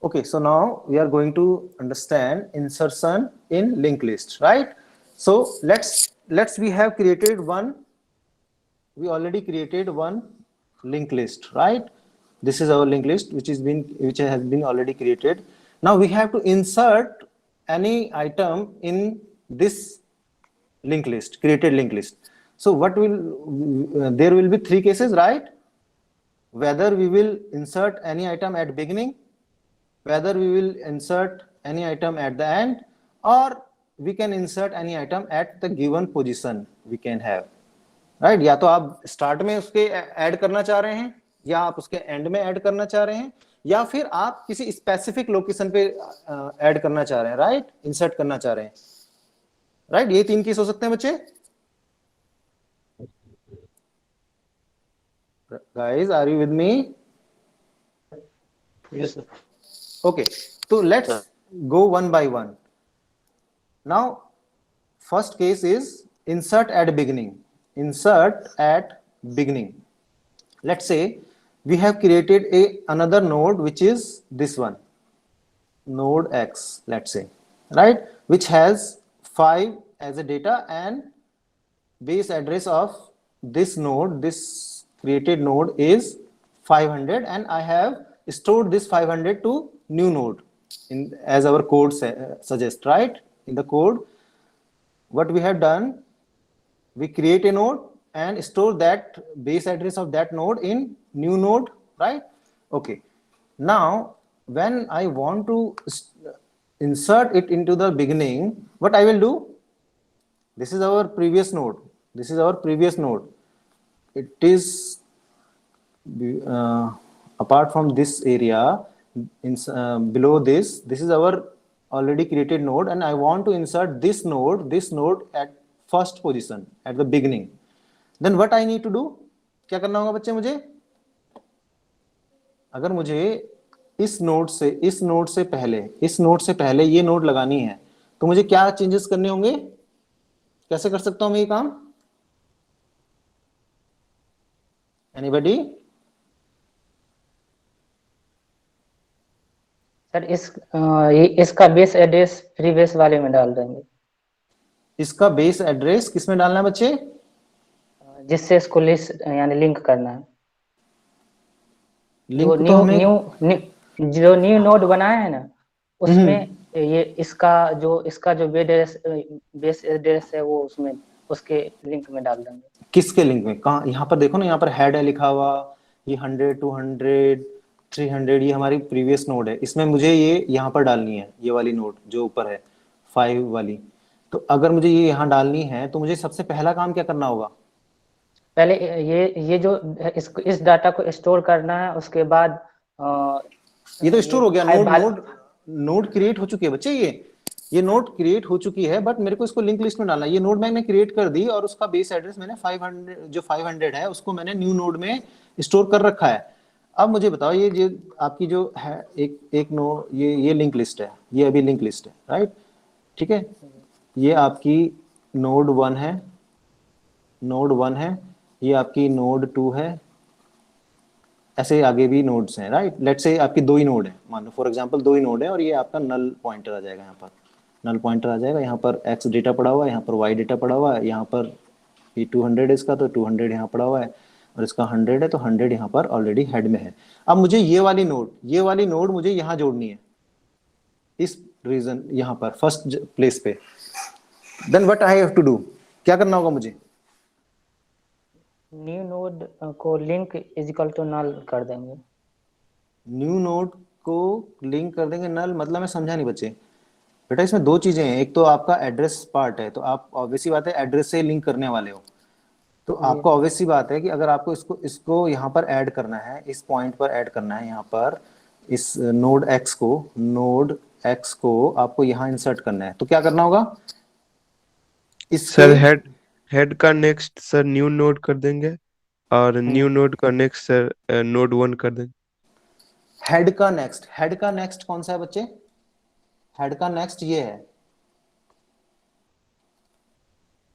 Okay, so now we are going to understand insertion in linked list, right? So let's we have created one, we already created one linked list, right? This is our linked list which has been already created. Now we have to insert any item in this linked list, created linked list. So what will there will be three cases, right? Whether we will insert any item at beginning, whether we will insert any item at the end, or we can insert any item at the given position we can have, right? या तो आप start में उसके add करना चाह रहे हैं, या आप उसके एंड में ऐड करना चाह रहे हैं, या फिर आप किसी स्पेसिफिक लोकेशन पे ऐड करना चाह रहे हैं, राइट? इंसर्ट करना चाह रहे हैं, राइट? ये तीन केस हो सकते हैं बच्चे. Guys, are you with me? Yes, sir. Okay, so let's go one by one. Now, first case is insert at beginning. Insert at beginning. Let's say we have created another node which is this one, node X, let's say, right? Which has 5 as a data, and base address of this node, this created node, is 500, and I have stored this 500 to new node as our code suggests, right? In the code, what we have done, we create a node and store that base address of that node in new node, right? Okay, now when I want to insert it into the beginning, what I will do, this is our previous node, this is our previous node, it is apart from this area, below this is our already created node, and I want to insert this node at first position at the beginning. Then what I need to do, क्या करना होगा बच्चे मुझे? अगर मुझे इस node से पहले ये नोड लगानी है, तो मुझे क्या चेंजेस करने होंगे? कैसे कर सकता हूं मैं ये काम? एनीबॉडी? सर इसका बेस एड्रेस प्रीवियस वाले में डाल देंगे. इसका बेस एड्रेस किस में डालना है बच्चे? जिससे इसको लिस्ट यानी लिंक करना है. लिंक तो हमें जो न्यू नोड बनाया है ना, उसमें ये इसका जो बेस एड्रेस है वो उसमें उसके लिंक में डाल देंगे. किसके लिंक में? कहाँ? यहाँ पर देखो ना, यहाँ पर हेड है लिखा हुआ, ये 100, 200, 300, ये हमारी प्रीवियस नोड है. इसमें मुझे ये यहाँ पर डालनी है, ये वाली नोड जो ऊपर है 5 वाली. तो अगर मुझे ये यहाँ डालनी है, तो मुझे सबसे पहला काम क्या करना होगा? पहले ये जो इस डाटा को स्टोर करना है, उसके बाद ये तो स्टोर हो गया, नोड क्रिएट हो चुकी है बच्चे, ये नोड क्रिएट हो चुकी है, बट मेरे को इसको लिंक लिस्ट में डालना है. ये नोड मैंने क्रिएट कर दी और उसका बेस एड्रेस मैंने 500 है उसको मैंने न्यू नोड में स्टोर कर रखा है. अब मुझे बताओ, ये आपकी जो है एक नोड, ये लिंक लिस्ट है, ये अभी लिंक लिस्ट है, राइट? ठीक है, ये आपकी नोड 1 है, ये आपकी नोड 2 है, ऐसे आगे भी नोड्स हैं, राइट? लेट्स से आपकी 2 ही नोड है, मान लो फॉर एग्जांपल 2 ही नोड है, और ये आपका नल पॉइंटर आ जाएगा, यहाँ पर नल पॉइंटर आ जाएगा, यहाँ पर x डेटा पड़ा हुआ है, यहाँ पर y डेटा पड़ा हुआ है, यहाँ पर ये 200 है इसका, तो 200 यहाँ पड़ा हुआ है, और इसका 100 है, तो 100 यहाँ पर ऑलरेडी हेड में है. अब मुझे ये वाली नोड मुझे यहाँ जोड़नी है, इस रीजन यहाँ पर फर्स्ट प्लेस पे. Then what I have to do, क्या करना होगा मुझे? न्यू नोड को link is equal to null कर देंगे. न्यू नोड को लिंक कर देंगे नल, मतलब मैं समझा नहीं बच्चे. बेटा इसमें 2 चीजें हैं, एक तो आपका एड्रेस पार्ट है, तो आप ऑब्वियसली बात है एड्रेस से लिंक करने वाले हो, तो आपको ऑब्वियसली बात है कि अगर आपको इसको यहाँ पर ऐड करना है, इस पॉइंट पर ऐड करना है, यहाँ पर इस नोड एक्स को आपको यहाँ इंसर्ट करना है, तो क्या करना होगा? सर हेड का नेक्स्ट सर न्यू नोड कर देंगे, और न्यू नोड का नेक्स्ट सर नोड 1 कर देंगे. हेड का नेक्स्ट कौन सा है बच्चे? हेड का नेक्स्ट ये है.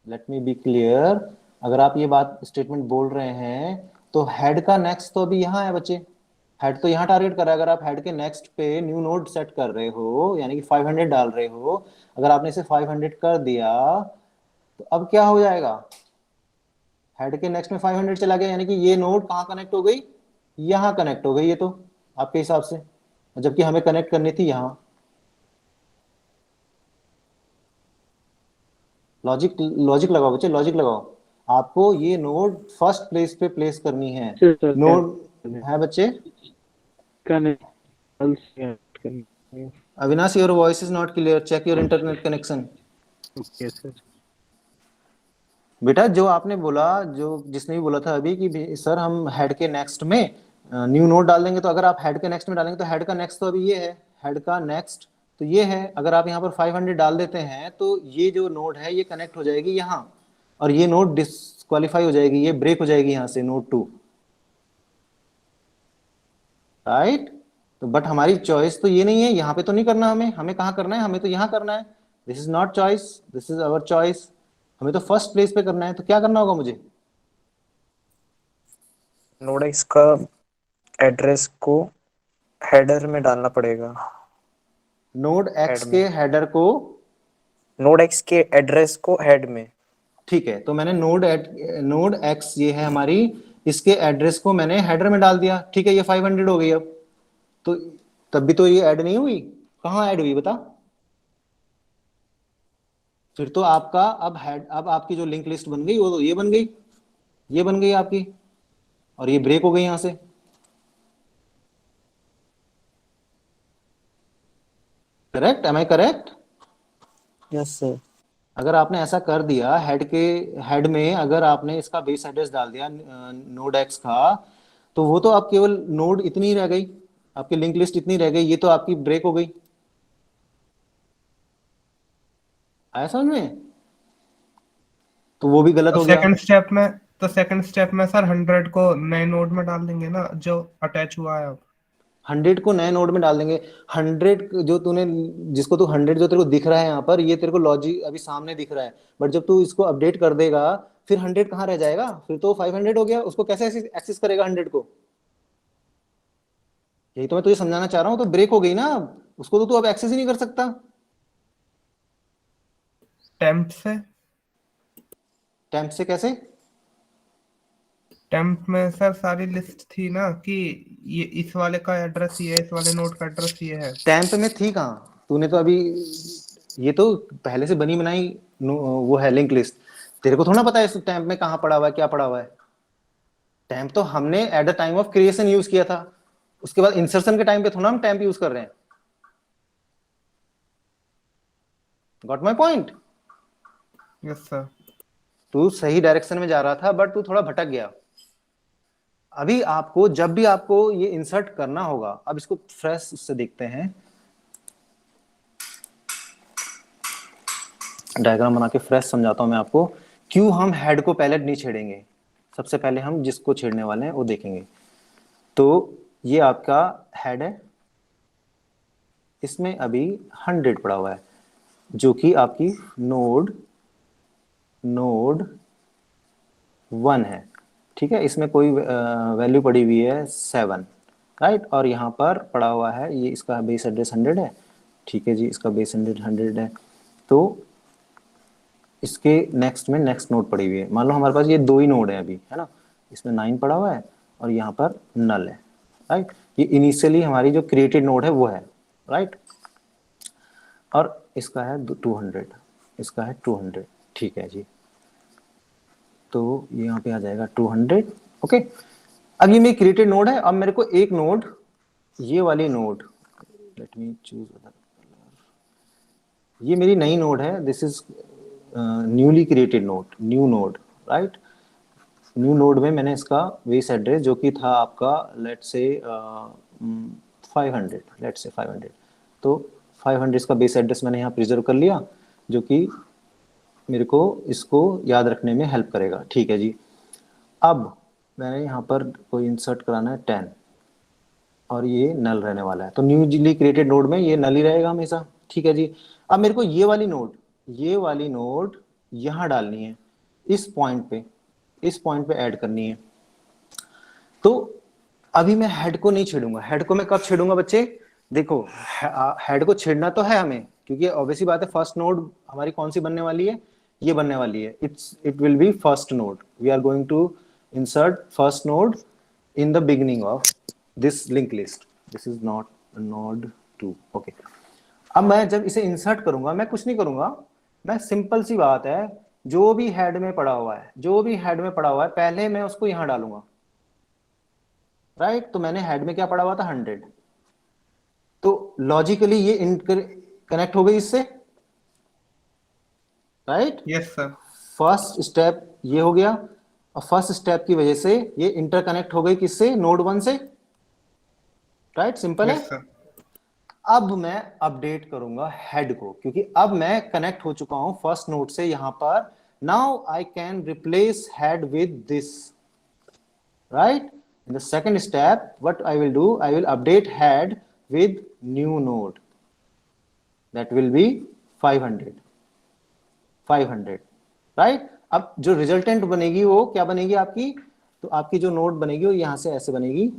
लेट मी बी क्लियर, अगर आप ये बात स्टेटमेंट बोल रहे हैं, तो हेड का नेक्स्ट तो अभी यहाँ है बच्चे, हेड तो यहाँ टारगेट कर रहा है। अगर आप हेड के नेक्स्ट पे न्यू नोड सेट कर रहे हो, यानी कि 500 डाल रहे हो, अगर आपने इसे 500 कर दिया तो अब क्या हो जाएगा, हेड के नेक्स्ट में 500 चला गया, यानी कि ये नोड कहाँ कनेक्ट हो गई, यहाँ कनेक्ट हो गई ये तो आपके हिसाब से, जबकि हमें कनेक्ट करनी थी यहाँ। लॉजिक लॉजिक लगाओ बच्चे, लॉजिक लगाओ। आपको ये नोड फर्स्ट प्लेस पे प्लेस करनी है। सर सर नोड है बच्चे। Connect Avinash, your voice is not clear, check your internet connection. Okay sir. बेटा जो आपने बोला, जो जिसने भी बोला था अभी कि सर हम हेड के नेक्स्ट में न्यू नोड डाल देंगे, तो अगर आप हेड के नेक्स्ट में डालेंगे तो हेड का नेक्स्ट तो अभी ये है, हेड का नेक्स्ट तो ये है। अगर आप यहाँ पर 500 डाल देते हैं तो ये जो नोड है ये कनेक्ट हो जाएगी यहाँ, और ये नोड डिस्क्वालीफाई हो जाएगी, ये ब्रेक हो जाएगी यहाँ से, नोड 2, राइट। तो बट हमारी चॉइस तो ये नहीं है, यहाँ पे तो नहीं करना, हमें हमें कहाँ करना है, हमें तो यहाँ करना है। This is not choice, this is our choice. हमें तो फर्स्ट प्लेस पे करना है, तो क्या करना होगा मुझे, नोड एक्स का एड्रेस को हेडर में डालना पड़ेगा। नोड एक्स हेड के में हेडर को, नोड एक्स के एड्रेस को हेड में। ठीक है, तो मैंने नोड एक्स ये है हमारी, इसके एड्रेस को मैंने हेडर में डाल दिया, ठीक है, ये 500 हो गई। अब तो तब भी तो ये ऐड नहीं हुई, कहाँ ऐड हुई बता। फिर तो आपका अब आपकी जो लिंक लिस्ट बन गई वो तो ये बन गई, ये बन गई आपकी, और ये ब्रेक हो गई यहां से। Correct, am I correct. Yes sir. अगर आपने ऐसा कर दिया, हेड में अगर आपने इसका बेस एड्रेस डाल दिया नोड एक्स का, तो वो तो अब केवल नोड इतनी ही रह गई, आपकी लिंक लिस्ट इतनी रह गई, ये तो आपकी ब्रेक हो गई। आया समझ में, तो वो भी गलत तो हो गया। सेकंड स्टेप में सर 100 को नए नोड में डाल देंगे ना, जो अटैच हुआ है अब। 100 को नए नोड में डाल देंगे। 100 जो तूने, जिसको तू 100 जो तेरे को दिख रहा है यहाँ पर, ये तेरे को लॉजिक अभी सामने दिख रहा है, बट जब तू इसको अपडेट कर देगा फिर 100 कहाँ रह जाएगा, फिर तो 500 हो गया, उसको कैसे एक्सेस करेगा 100 को। यही तो मैं तुझे समझाना चाह रहा हूँ, तो ब्रेक हो गई ना, उसको तो तू अब एक्सेस ही नहीं कर सकता। टेम्प से टेम्प से कैसे, टेम्प में सर सारी लिस्ट थी ना कि ये इस वाले का एड्रेस ये है, इस वाले नोड का एड्रेस ये है। टेम्प में थी कहाँ, तूने तो अभी, ये तो पहले से बनी बनाई वो है लिंक लिस्ट, तेरे को थोड़ा पता है इस टेम्प में कहाँ पड़ा हुआ है, क्या पड़ा हुआ है। टेम्प तो हमने at the time of creation use किया था, उसके बाद इंसर्शन के टाइम पे थोड़ा हम टेम्प यूज कर रहे हैं। Got my point. Yes sir. तू सही डायरेक्शन में जा रहा था, बट तू थोड़ा भटक गया। अभी आपको जब भी आपको ये इंसर्ट करना होगा, अब इसको फ्रेश से देखते हैं, डायग्राम बना के फ्रेश समझाता हूं मैं आपको, क्यों हम हेड को पहले नहीं छेड़ेंगे। सबसे पहले हम जिसको छेड़ने वाले हैं वो देखेंगे। तो ये आपका हेड है, इसमें अभी 100 पड़ा हुआ है, जो कि आपकी नोड 1 है, ठीक है। इसमें कोई वैल्यू पड़ी हुई है 7, राइट, और यहाँ पर पड़ा हुआ है, ये इसका बेस एड्रेस 100 है, ठीक है जी, इसका बेस 100 है। तो इसके नेक्स्ट में नेक्स्ट नोड पड़ी हुई है, मान लो हमारे पास ये 2 ही नोड है अभी, है ना, इसमें 9 पड़ा हुआ है और यहाँ पर नल है, राइट। ये इनिशियली हमारी जो क्रिएटेड नोड है वो है, राइट, और इसका है 200, इसका है 200, ठीक है जी। तो यहाँ पे आ जाएगा 200, ओके। अब ये मेरी क्रिएटेड नोड है, अब मेरे को एक नोड, ये वाली नोड, लेट मी चूज, ये मेरी नई नोड है, this is newly created node, new node, right. New node में मैंने इसका बेस एड्रेस जो कि था आपका, लेट से 500, लेट से 500, तो 500 इसका बेस एड्रेस मैंने यहाँ प्रिजर्व कर लिया, जो कि मेरे को इसको याद रखने में हेल्प करेगा, ठीक है जी। अब मैंने यहाँ पर कोई इंसर्ट कराना है 10, और ये नल रहने वाला है, तो न्यूली क्रिएटेड नोड में ये नल ही रहेगा हमेशा, ठीक है जी। अब मेरे को ये वाली नोड यहाँ डालनी है, इस पॉइंट पे ऐड करनी है। तो अभी मैं हेड को नहीं छेड़ूंगा। हेड को मैं कब छेड़ूंगा बच्चे? देखो, हेड को छेड़ना तो है हमें, क्योंकि ऑब्वियसली बात है फर्स्ट नोड हमारी कौन सी बनने वाली है, ये बनने वाली है। It will be first node. We are going to insert first node in the beginning of this link list. This is not node 2। Okay, अब मैं जब इसे इंसर्ट करूंगा, मैं कुछ नहीं करूंगा, मैं सिंपल सी बात है, जो भी हेड में पड़ा हुआ है, जो भी हेड में पड़ा हुआ है, पहले मैं उसको यहां डालूंगा, राइट? तो मैंने हेड में क्या पड़ा हुआ था, 100। तो लॉजिकली ये कनेक्ट हो गई इससे, right? Yes sir. First step ये हो गया, और फर्स्ट स्टेप की वजह से ये इंटरकनेक्ट हो गई किससे, नोड 1 से, राइट? सिंपल है। Yes sir. अब मैं अपडेट करूंगा हेड को, क्योंकि अब मैं कनेक्ट हो चुका हूं फर्स्ट नोड से यहां पर। Now I can replace head with this, right? In the second step, what I will do, I will update head with new node. That will be 500, right? अब जो रिजल्टेंट बनेगी वो क्या बनेगी आपकी? तो आपकी जो नोड बनेगी वो यहां से ऐसे बनेगी।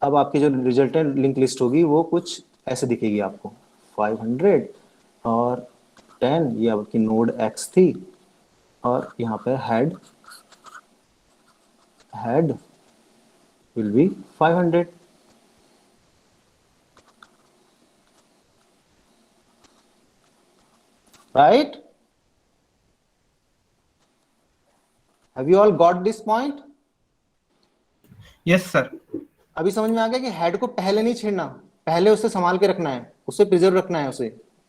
अब आपकी जो रिजल्टेंट लिंक लिस्ट होगी वो कुछ ऐसे दिखेगी आपको, 500 और 10, ये आपकी नोड X थी, और यहाँ पे head will be 500, right? Have you all got this point? Yes sir. अभी समझ में आ गया कि हेड को पहले नहीं छेड़ना, पहले उसे संभाल के रखना है, उसे प्रिजर्व रखना है,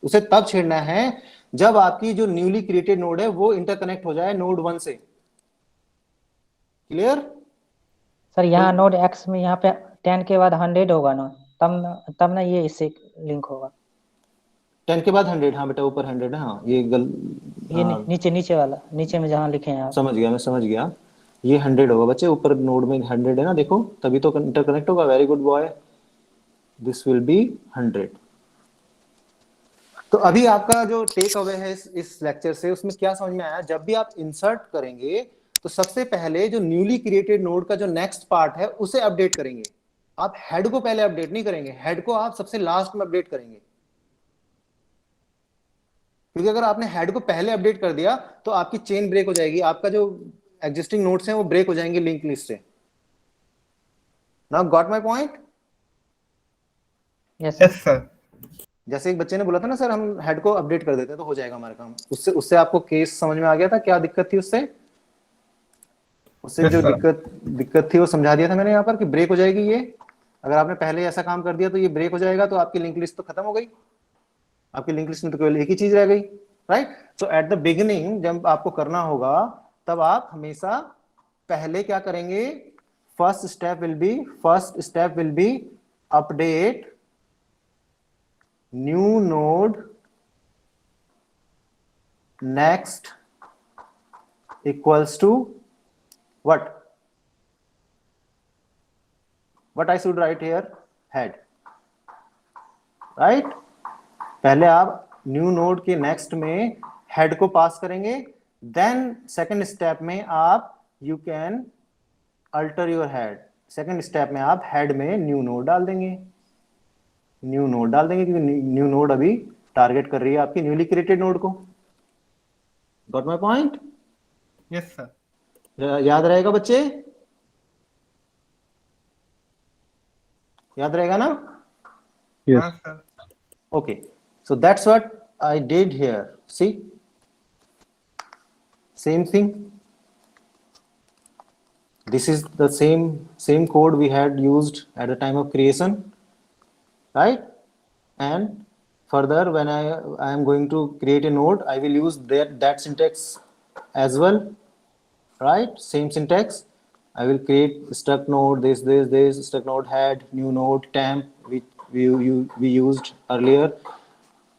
उसे तब छेड़ना है जब आपकी जो न्यूली क्रिएटेड नोड है वो इंटरकनेक्ट हो जाए नोड 1 से। क्लियर? सर यहाँ नोड एक्स में यहाँ पे 10 के बाद 100 होगा ना, तब ना ये इससे लिंक होगा। 10 के बाद 100, हाँ बेटा ऊपर 100 है, हाँ ये ये नीचे वाला, नीचे में जहाँ लिखे हैं आप। समझ गया, मैं समझ गया। ये 100 होगा बच्चे, ऊपर नोड में 100 है ना, देखो तभी तो इंटरकनेक्ट होगा। Very good boy, this will be 100। तो अभी आपका जो टेक अवे है इस लेक्चर से, उसमें क्या समझ में आया? जब भी आप इंसर्ट करेंगे तो सबसे पहले जो न्यूली क्रिएटेड नोड का जो नेक्स्ट पार्ट है उसे अपडेट करेंगे। आप हेड को पहले अपडेट नहीं करेंगे, हेड को आप सबसे लास्ट में अपडेट करेंगे, क्योंकि अगर आपने हेड को पहले अपडेट कर दिया तो आपकी चेन ब्रेक हो जाएगी, आपका जो एग्जिस्टिंग नोड्स हैं वो ब्रेक हो जाएंगे लिंक लिस्ट से। Now got my point? Yes yes sir. जैसे एक बच्चे ने बोला था ना, सर हम हेड को अपडेट कर देते हैं तो हो जाएगा हमारा काम। उससे आपको केस समझ में आ गया था, क्या दिक्कत थी उससे Yes, जो sir. दिक्कत थी वो समझा दिया था मैंने यहाँ पर कि ब्रेक हो जाएगी ये। अगर आपने पहले ऐसा काम कर दिया तो ये ब्रेक हो जाएगा, तो आपकी लिंक लिस्ट तो खत्म हो गई, आपकी लिंक लिस्ट में तो केवल एक ही चीज रह गई, right? So at the beginning जब आपको करना होगा तब आप हमेशा पहले क्या करेंगे? First step will be update new node next equals to what I should write here? Head, right? पहले आप न्यू नोड के नेक्स्ट में हेड को पास करेंगे, देन सेकंड स्टेप में आप you can alter your head. Second step में आप हेड में न्यू नोड डाल देंगे, क्योंकि न्यू नोड अभी टारगेट कर रही है आपकी न्यूली क्रिएटेड नोड को। Got my point? Yes sir. याद रहेगा बच्चे? याद रहेगा ना? Yes. हाँ sir. Okay, so that's what I did here. See, same thing. This is the same code we had used at the time of creation, right? And further, when I am going to create a node, I will use that syntax as well, right? Same syntax. I will create struct node, this, struct node head, new node temp, which we used earlier.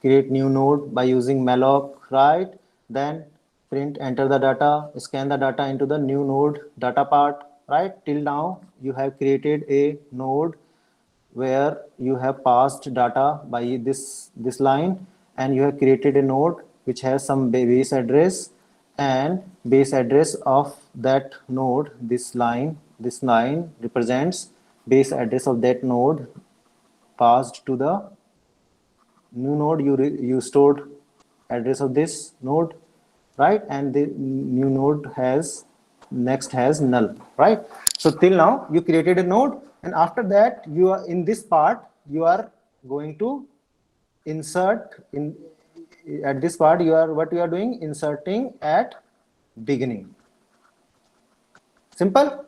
Create new node by using malloc, right? Then print, enter the data, scan the data into the new node data part, right? Till now, you have created a node where you have passed data by this line, and you have created a node which has some base address, and base address of that node, this line this 9 represents base address of that node passed to the new node. You stored address of this node, right? And the new node has null, right? So till now you created a node, and after that you are in this part, you are going to insert in at this part. You are doing inserting at beginning. Simple.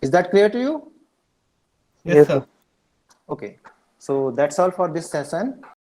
Is that clear to you? Yes, sir. Okay, so that's all for this session.